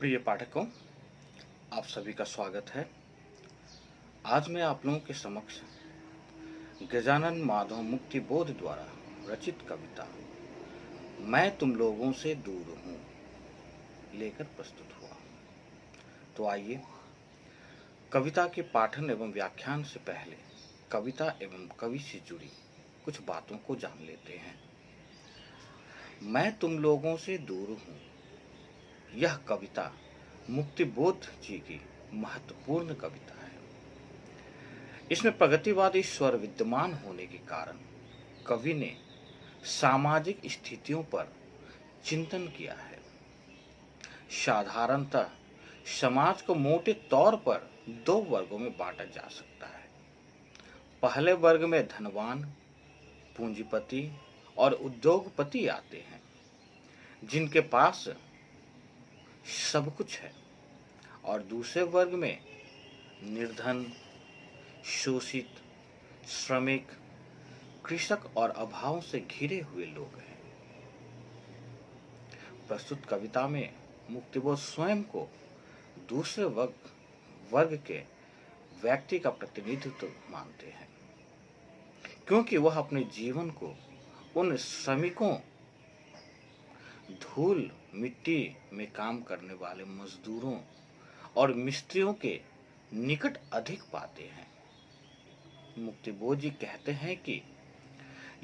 प्रिय पाठकों, आप सभी का स्वागत है। आज मैं आप लोगों के समक्ष गजानन माधव मुक्ति बोध द्वारा रचित कविता मैं तुम लोगों से दूर हूँ लेकर प्रस्तुत हुआ। तो आइए कविता के पाठन एवं व्याख्यान से पहले कविता एवं कवि से जुड़ी कुछ बातों को जान लेते हैं। मैं तुम लोगों से दूर हूँ, यह कविता मुक्तिबोध जी की महत्वपूर्ण कविता है। इसमें प्रगतिवादी स्वर विद्यमान होने के कारण कवि ने सामाजिक स्थितियों पर चिंतन किया है। साधारणतः समाज को मोटे तौर पर दो वर्गों में बांटा जा सकता है। पहले वर्ग में धनवान, पूंजीपति और उद्योगपति आते हैं, जिनके पास सब कुछ है, और दूसरे वर्ग में निर्धन, शोषित, श्रमिक, कृषक और अभाव से घिरे हुए लोग हैं। प्रस्तुत कविता में मुक्तिबोध स्वयं को दूसरे वर्ग के व्यक्ति का प्रतिनिधित्व मानते हैं, क्योंकि वह अपने जीवन को उन श्रमिकों, धूल मिट्टी में काम करने वाले मजदूरों और मिस्त्रियों के निकट अधिक पाते हैं। मुक्तिबोध जी कहते हैं कि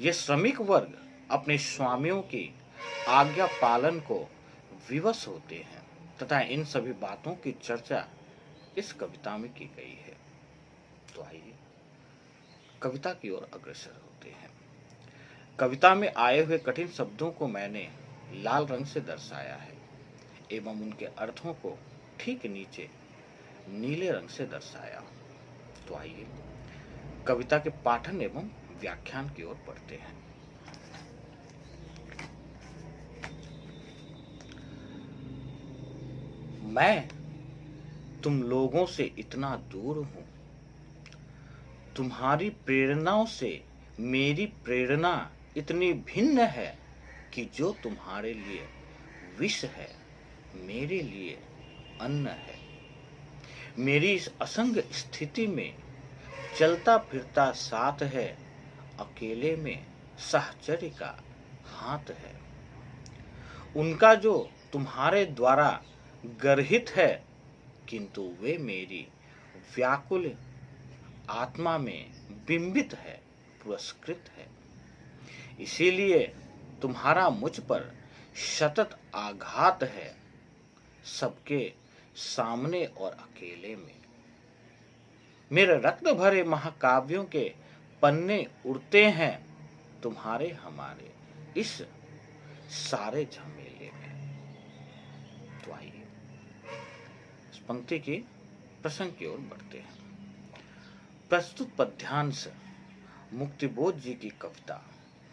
ये श्रमिक वर्ग अपने स्वामियों की आज्ञा पालन को विवश होते हैं तथा इन सभी बातों की चर्चा इस कविता में की गई है। तो आइए कविता की ओर अग्रसर होते हैं। कविता में आए हुए कठिन शब्दों को मैंने लाल रंग से दर्शाया है एवं उनके अर्थों को ठीक नीचे नीले रंग से दर्शाया। तो आइए कविता के पाठन एवं व्याख्यान की ओर बढ़ते हैं। मैं तुम लोगों से इतना दूर हूं, तुम्हारी प्रेरणाओं से मेरी प्रेरणा इतनी भिन्न है कि जो तुम्हारे लिए विष है, मेरे लिए अन्न है। मेरी इस असंग स्थिति में चलता फिरता साथ है, अकेले में साहचर्य का हाथ है। उनका जो तुम्हारे द्वारा गर्हित है, किंतु वे मेरी व्याकुल आत्मा में बिंबित है, पुरस्कृत है। इसीलिए तुम्हारा मुझ पर सतत आघात है, सबके सामने और अकेले में। मेरे रक्त भरे महाकाव्यों के पन्ने उड़ते हैं, तुम्हारे हमारे इस सारे झमेले में। तो आइए इस पंक्ति की प्रसंग की ओर बढ़ते हैं। प्रस्तुत पद्यांश मुक्तिबोध जी की कविता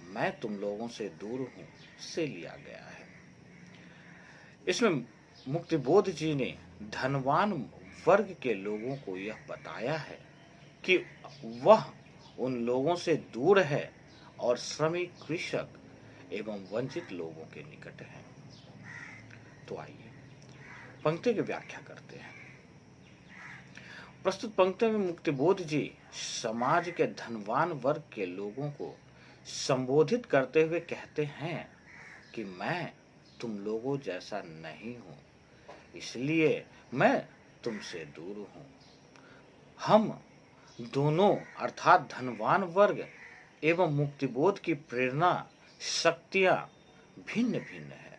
मैं तुम लोगों से दूर हूं से लिया गया है। इसमें मुक्तिबोध जी ने धनवान वर्ग के लोगों को यह बताया है कि वह उन लोगों से दूर है और श्रमिक, कृषक एवं वंचित लोगों के निकट है। तो आइए पंक्ति की व्याख्या करते हैं। प्रस्तुत पंक्ति में मुक्तिबोध जी समाज के धनवान वर्ग के लोगों को संबोधित करते हुए कहते हैं कि मैं तुम लोगों जैसा नहीं हूं, इसलिए मैं तुमसे दूर हूं। हम दोनों अर्थात धनवान वर्ग एवं मुक्तिबोध की प्रेरणा शक्तियां भिन्न भिन्न है,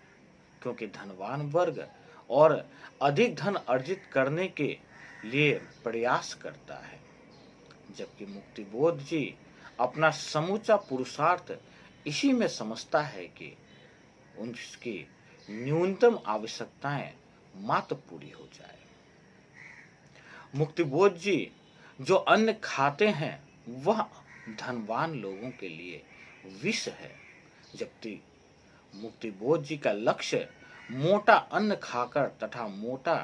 क्योंकि धनवान वर्ग और अधिक धन अर्जित करने के लिए प्रयास करता है, जबकि मुक्तिबोध जी अपना समूचा पुरुषार्थ इसी में समझता है कि उनकी न्यूनतम आवश्यकताएं मात्र पूरी हो जाए। मुक्तिबोध जी जो अन्न खाते हैं वह धनवान लोगों के लिए विष है, जबकि मुक्तिबोध जी का लक्ष्य मोटा अन्न खाकर तथा मोटा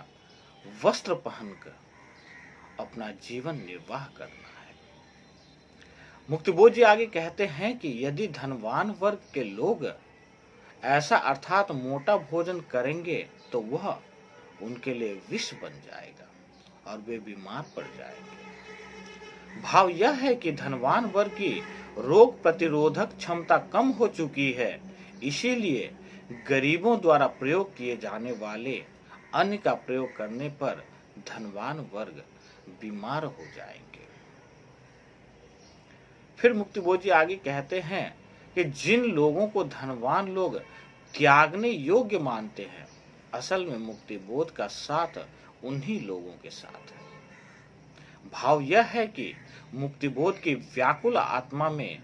वस्त्र पहनकर अपना जीवन निर्वाह करना है। मुक्तिबोध जी आगे कहते हैं कि यदि धनवान वर्ग के लोग ऐसा अर्थात मोटा भोजन करेंगे तो वह उनके लिए विष बन जाएगा और वे बीमार पड़ जाएंगे। भाव यह है कि धनवान वर्ग की रोग प्रतिरोधक क्षमता कम हो चुकी है, इसीलिए गरीबों द्वारा प्रयोग किए जाने वाले अन्न का प्रयोग करने पर धनवान वर्ग बीमार हो जाएंगे। फिर मुक्तिबोध जी आगे कहते हैं कि जिन लोगों को धनवान लोग त्यागने योग्य मानते हैं, असल में मुक्तिबोध का साथ उन्हीं लोगों के साथ है। भाव यह है कि मुक्तिबोध की व्याकुल आत्मा में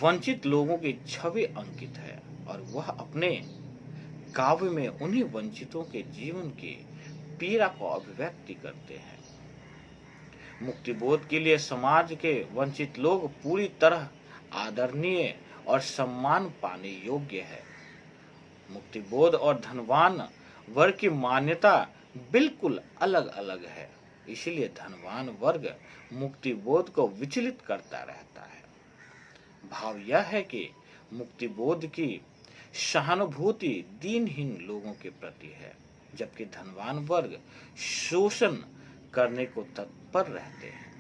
वंचित लोगों की छवि अंकित है और वह अपने काव्य में उन्हीं वंचितों के जीवन की पीड़ा को अभिव्यक्ति करते हैं। मुक्तिबोध के लिए समाज के वंचित लोग पूरी तरह आदरणीय और सम्मान पाने योग्य है। मुक्तिबोध और धनवान वर्ग की मान्यता बिल्कुल अलग अलग है, इसलिए धनवान वर्ग मुक्तिबोध को विचलित करता रहता है। भाव यह है कि मुक्तिबोध की सहानुभूति दीनहीन लोगों के प्रति है, जबकि धनवान वर्ग शोषण करने को तत्पर रहते हैं।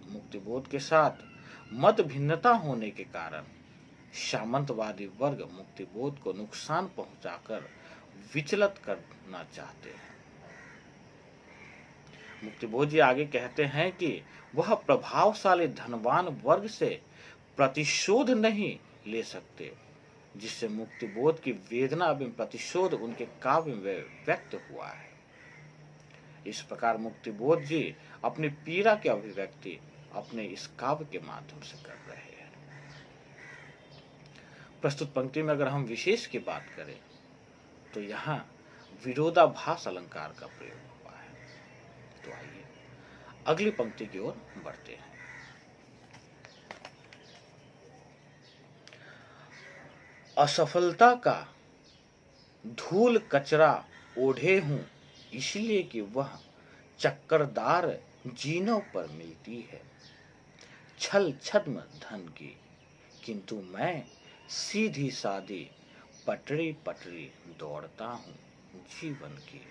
मुक्तिबोध के साथ मत भिन्नता होने के कारण सामंतवादी वर्ग मुक्तिबोध को नुकसान पहुंचाकर विचलित करना चाहते हैं। मुक्तिबोध जी आगे कहते हैं कि वह प्रभावशाली धनवान वर्ग से प्रतिशोध नहीं ले सकते, जिससे मुक्तिबोध की वेदना एवं प्रतिशोध उनके काव्य में व्यक्त हुआ है। इस प्रकार मुक्तिबोध जी अपनी पीड़ा की अभिव्यक्ति अपने इस काव्य के माध्यम से कर रहे हैं। प्रस्तुत पंक्ति में अगर हम विशेष की बात करें तो यहाँ विरोधाभास अलंकार का प्रयोग हुआ है। तो आइए अगली पंक्ति की ओर बढ़ते हैं। असफलता का धूल कचरा ओढ़े हूं, इसलिए कि वह चक्करदार जीनों पर मिलती है, छल छद्म धन की, किंतु मैं सीधी सादी पटरी पटरी दौड़ता हूं जीवन की,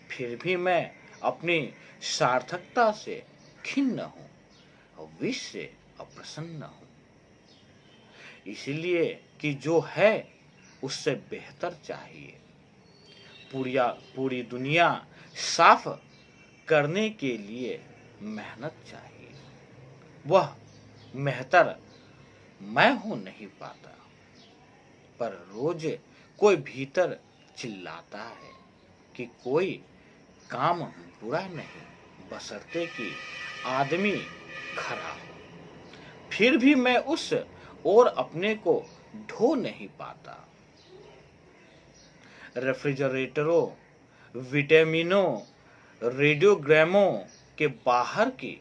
फिर भी मैं अपनी सार्थकता से खिन्न हूं, विष से अप्रसन्न हूं, इसलिए कि जो है उससे बेहतर चाहिए। पूरी दुनिया साफ करने के लिए मेहनत चाहिए, वह मेहतर मैं हो नहीं पाता, पर रोज कोई भीतर चिल्लाता है कि कोई काम बुरा नहीं, बशर्ते कि आदमी खरा हो, फिर भी मैं उस और अपने को ढो नहीं पाता। रेफ्रिजरेटरों, विटामिनों, रेडियोग्रामों के बाहर की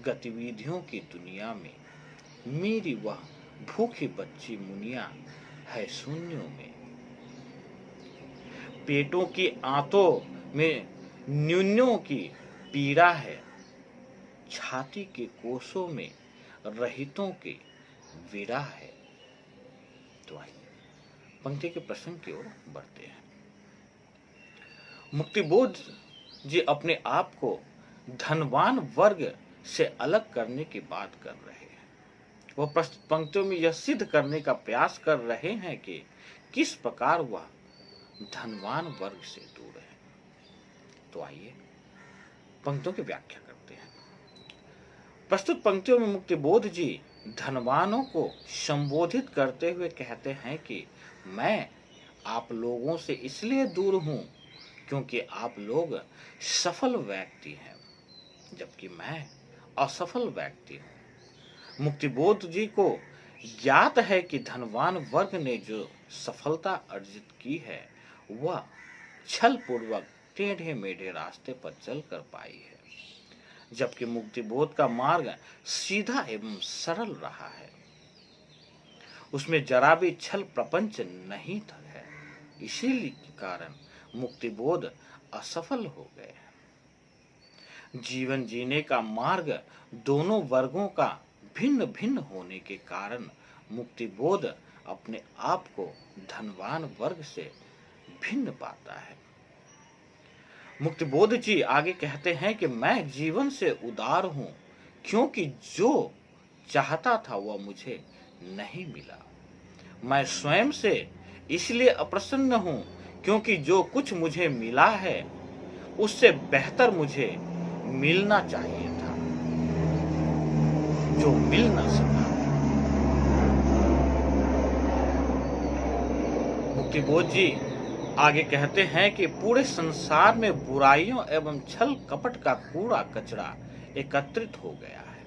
गतिविधियों की दुनिया में मेरी वह भूखी बच्ची मुनिया है शून्यों में। पेटों की आंतों में न्यूनों की पीड़ा है, छाती के कोषों में रहितों की विरह है। तो आइए पंक्ति के प्रसंग की ओर बढ़ते हैं। मुक्तिबोध जी अपने आप को धनवान वर्ग से अलग करने की बात कर रहे हैं। वह प्रस्तुत पंक्तियों में यह सिद्ध करने का प्रयास कर रहे हैं कि किस प्रकार वह धनवान वर्ग से दूर है। तो आइए पंक्तियों की व्याख्या करते हैं। प्रस्तुत पंक्तियों में मुक्तिबोध जी धनवानों को संबोधित करते हुए कहते हैं कि मैं आप लोगों से इसलिए दूर हूं क्योंकि आप लोग सफल व्यक्ति हैं, जबकि मैं असफल व्यक्ति हूं। मुक्तिबोध जी को ज्ञात है कि धनवान वर्ग ने जो सफलता अर्जित की है वह छल पूर्वक टेढ़े मेढ़े रास्ते पर चलकर पाई है, जबकि मुक्तिबोध का मार्ग सीधा एवं सरल रहा है, उसमें जरा भी छल प्रपंच नहीं था है। इसीलिए कारण मुक्तिबोध असफल हो गए। जीवन जीने का मार्ग दोनों वर्गों का भिन्न भिन्न होने के कारण मुक्तिबोध अपने आप को धनवान वर्ग से भिन्न पाता है। मुक्तिबोध जी आगे कहते हैं कि मैं जीवन से उदार हूं, क्योंकि जो चाहता था वह मुझे नहीं मिला। मैं स्वयं से इसलिए अप्रसन्न हूं, क्योंकि जो कुछ मुझे मिला है उससे बेहतर मुझे मिलना चाहिए था, जो मिल न सका। मुक्तिबोध जी आगे कहते हैं कि पूरे संसार में बुराइयों एवं छल कपट का कूड़ा कचरा एकत्रित हो गया है,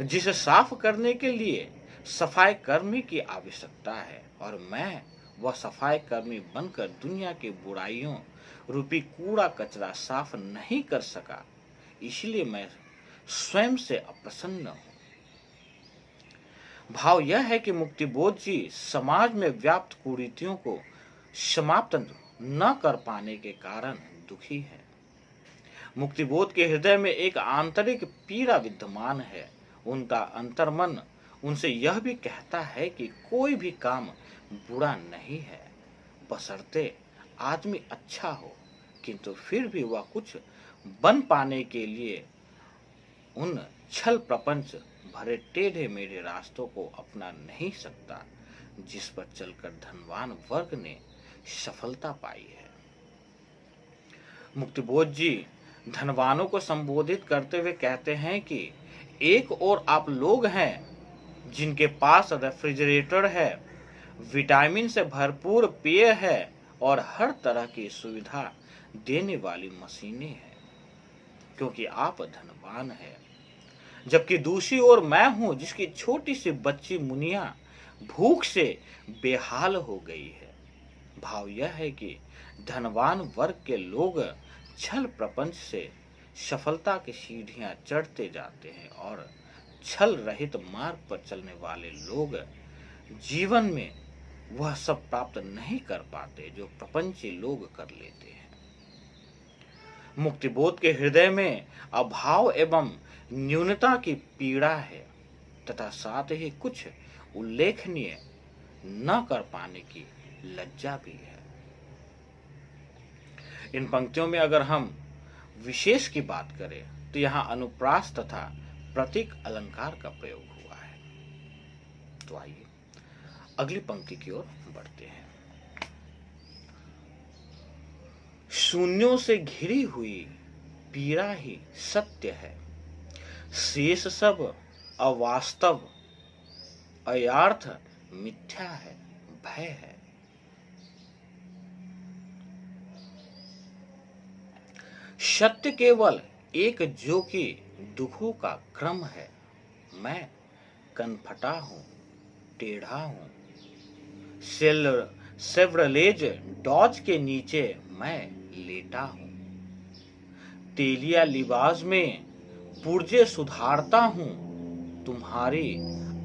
जिसे साफ करने के लिए सफाई कर्मी की आवश्यकता है। और मैं वह सफाई कर्मी बनकर दुनिया की बुराइयों रूपी कूड़ा कचरा साफ नहीं कर सका, इसलिए मैं स्वयं से अप्रसन्न हूं। भाव यह है कि मुक्तिबोध जी समाज में व्याप्त कुरीतियों को समाप्त न कर पाने के कारण दुखी है। मुक्तिबोध के हृदय में एक आंतरिक पीड़ा विद्यमान है। उनका अंतर्मन उनसे यह भी कहता है कि कोई भी काम बुरा नहीं है, बशर्ते आदमी अच्छा हो, किंतु फिर भी वह कुछ बन पाने के लिए उन छल प्रपंच भरे टेढ़े मेढ़े रास्तों को अपना नहीं सकता, जिस पर चलकर धनवान वर्ग ने सफलता पाई है। मुक्तिबोध जी धनवानों को संबोधित करते हुए कहते हैं कि एक और आप लोग हैं जिनके पास रेफ्रिजरेटर है, विटामिन से भरपूर पेय है और हर तरह की सुविधा देने वाली मशीनें हैं, क्योंकि आप धनवान हैं। जबकि दूसरी ओर मैं हूं जिसकी छोटी सी बच्ची मुनिया भूख से बेहाल हो गई है। भाव यह है कि धनवान वर्ग के लोग छल प्रपंच से सफलता की सीढ़ियां चढ़ते जाते हैं और छल रहित मार्ग पर चलने वाले लोग जीवन में वह सब प्राप्त नहीं कर पाते जो प्रपंची लोग कर लेते हैं। मुक्तिबोध के हृदय में अभाव एवं न्यूनता की पीड़ा है तथा साथ ही कुछ उल्लेखनीय न कर पाने की लज्जा भी है। इन पंक्तियों में अगर हम विशेष की बात करें तो यहाँ अनुप्रास तथा प्रतीक अलंकार का प्रयोग हुआ है। तो आइए अगली पंक्ति की ओर बढ़ते हैं। शून्यों से घिरी हुई पीड़ा ही सत्य है, शेष सब अवास्तव अयार्थ मिथ्या है, भय है। सत्य केवल एक जो कि दुखों का क्रम है। मैं कनफटा हूं, टेढ़ा हूं, सेवरलेज डॉज के नीचे मैं लेटा हूं, तेलिया लिबास में पुर्जे सुधारता हूं, तुम्हारी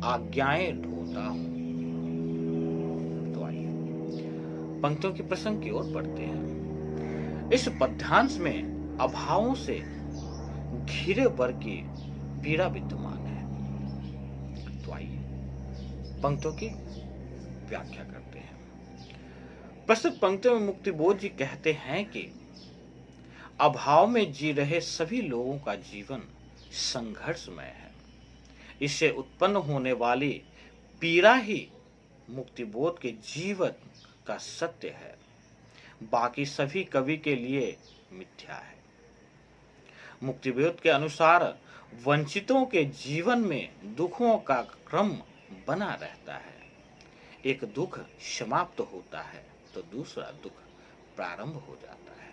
आज्ञाएं ढोता हूं। तो आइए पंक्तियों के प्रसंग की ओर बढ़ते हैं। इस पद्यांश में अभावों से घिरे वर्ग की पीड़ा विद्यमान है। तो आइए पंक्तियों की व्याख्या करते हैं। प्रस्तुत पंक्तियों में मुक्तिबोध जी कहते हैं कि अभाव में जी रहे सभी लोगों का जीवन संघर्षमय है। इससे उत्पन्न होने वाली पीड़ा ही मुक्तिबोध के जीवन का सत्य है, बाकी सभी कवि के लिए मिथ्या है। मुक्तिबोध के अनुसार वंचितों के जीवन में दुखों का क्रम बना रहता है। एक दुख समाप्त होता है तो दूसरा दुख प्रारंभ हो जाता है।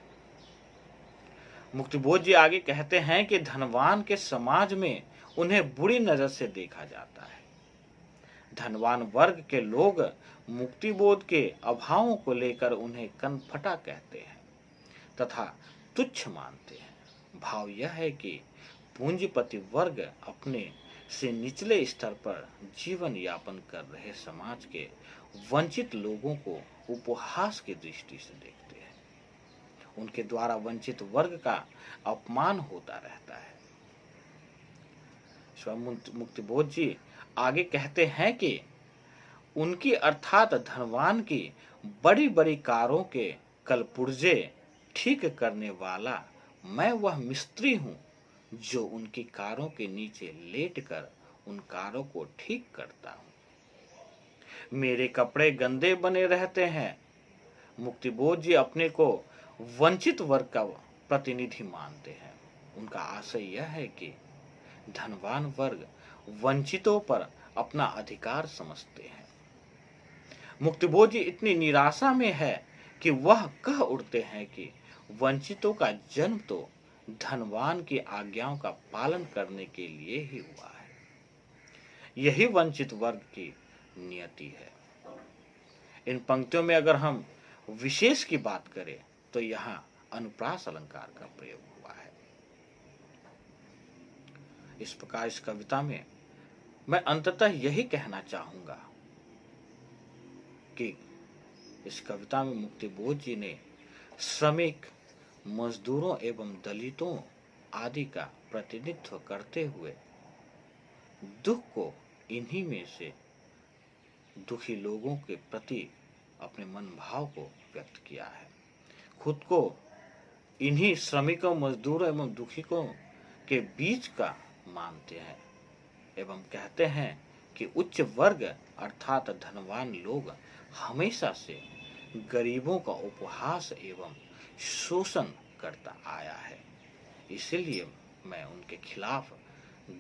मुक्तिबोध जी आगे कहते हैं कि धनवान के समाज में उन्हें बुरी नजर से देखा जाता है। धनवान वर्ग के लोग मुक्तिबोध के अभावों को लेकर उन्हें कनफटा कहते हैं तथा तुच्छ मानते हैं। भाव यह है कि पूंजीपति वर्ग अपने से निचले स्तर पर जीवन यापन कर रहे समाज के वंचित लोगों को उपहास की दृष्टि से देखते हैं। उनके द्वारा वंचित वर्ग का अपमान होता रहता है। स्वयं मुक्तिबोध जी आगे कहते हैं कि उनकी अर्थात धनवान की बड़ी बड़ी कारों के कलपुर्जे ठीक करने वाला मैं वह मिस्त्री हूँ जो उनकी कारों के नीचे लेटकर उन कारों को ठीक करता हूँ। मेरे कपड़े गंदे बने रहते हैं। मुक्तिबोध जी अपने को वंचित वर्ग का प्रतिनिधि मानते हैं। उनका आशय यह है कि धनवान वर्ग वंचितों पर अपना अधिकार समझते हैं। मुक्तिबोध जी इतनी निराशा में है कि वह कह उठते हैं कि वंचितों का जन्म तो धनवान की आज्ञाओं का पालन करने के लिए ही हुआ है। यही वंचित वर्ग की नियति है। इन पंक्तियों में अगर हम विशेष की बात करें तो यहाँ अनुप्रास अलंकार का प्रयोग हुआ है। इस प्रकार इस कविता में मैं अंततः यही कहना चाहूंगा कि इस कविता में मुक्तिबोध जी ने श्रमिक, मजदूरों एवं दलितों आदि का प्रतिनिधित्व करते हुए दुख को इन्हीं में से दुखी लोगों के प्रति अपने मन भाव को व्यक्त किया है। खुद को इन्हीं श्रमिकों, मजदूरों एवं दुखियों के बीच का मानते हैं एवं कहते हैं कि उच्च वर्ग अर्थात धनवान लोग हमेशा से गरीबों का उपहास एवं शोषण करता आया है, इसलिए मैं उनके खिलाफ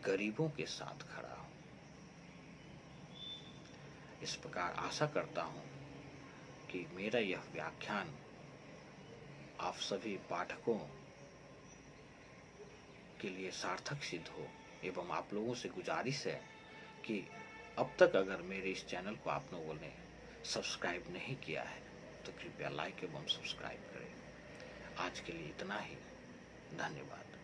गरीबों के साथ खड़ा हूं। इस प्रकार आशा करता हूं कि मेरा यह व्याख्यान आप सभी पाठकों के लिए सार्थक सिद्ध हो एवं आप लोगों से गुजारिश है कि अब तक अगर मेरे इस चैनल को आप लोगों ने सब्सक्राइब नहीं किया है तो कृपया लाइक एवं सब्सक्राइब करें। आज के लिए इतना ही। धन्यवाद।